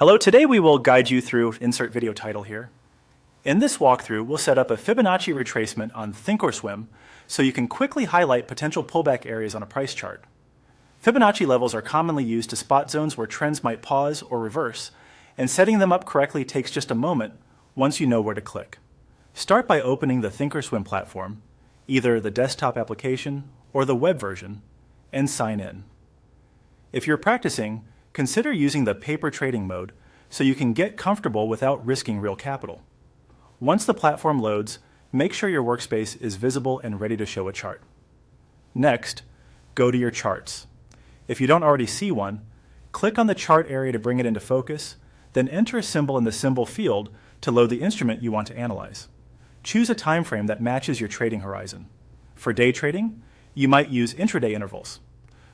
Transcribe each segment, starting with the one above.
Hello, today we will guide you through insert video title here. In this walkthrough, we'll set up a Fibonacci retracement on Thinkorswim so you can quickly highlight potential pullback areas on a price chart. Fibonacci levels are commonly used to spot zones where trends might pause or reverse, and setting them up correctly takes just a moment once you know where to click. Start by opening the Thinkorswim platform, either the desktop application or the web version, and sign in. If you're practicing, consider using the paper trading mode so you can get comfortable without risking real capital. Once the platform loads, make sure your workspace is visible and ready to show a chart. Next, go to your charts. If you don't already see one, click on the chart area to bring it into focus, then enter a symbol in the symbol field to load the instrument you want to analyze. Choose a time frame that matches your trading horizon. For day trading, you might use intraday intervals.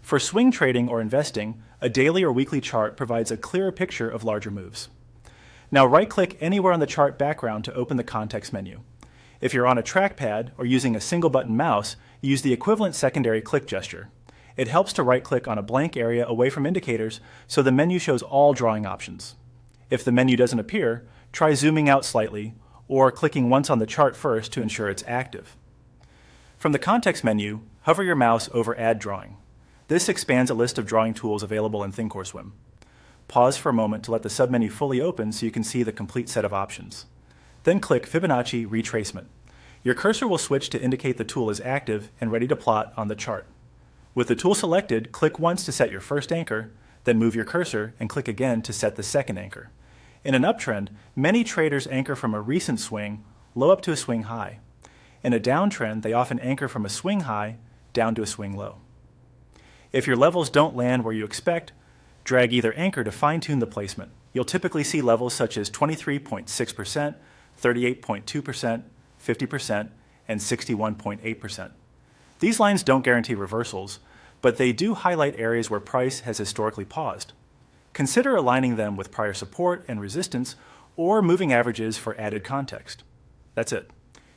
For swing trading or investing, a daily or weekly chart provides a clearer picture of larger moves. Now right-click anywhere on the chart background to open the context menu. If you're on a trackpad or using a single-button mouse, use the equivalent secondary click gesture. It helps to right-click on a blank area away from indicators so the menu shows all drawing options. If the menu doesn't appear, try zooming out slightly or clicking once on the chart first to ensure it's active. From the context menu, hover your mouse over Add Drawing. This expands a list of drawing tools available in Thinkorswim. Pause for a moment to let the submenu fully open so you can see the complete set of options. Then click Fibonacci Retracement. Your cursor will switch to indicate the tool is active and ready to plot on the chart. With the tool selected, click once to set your first anchor, then move your cursor and click again to set the second anchor. In an uptrend, many traders anchor from a recent swing low up to a swing high. In a downtrend, they often anchor from a swing high down to a swing low. If your levels don't land where you expect, drag either anchor to fine-tune the placement. You'll typically see levels such as 23.6%, 38.2%, 50%, and 61.8%. These lines don't guarantee reversals, but they do highlight areas where price has historically paused. Consider aligning them with prior support and resistance or moving averages for added context. That's it.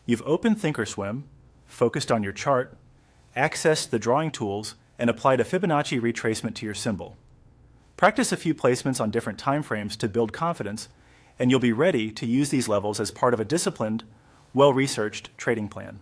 You've opened Thinkorswim, focused on your chart, accessed the drawing tools, and applied a Fibonacci retracement to your symbol. Practice a few placements on different time frames to build confidence, and you'll be ready to use these levels as part of a disciplined, well-researched trading plan.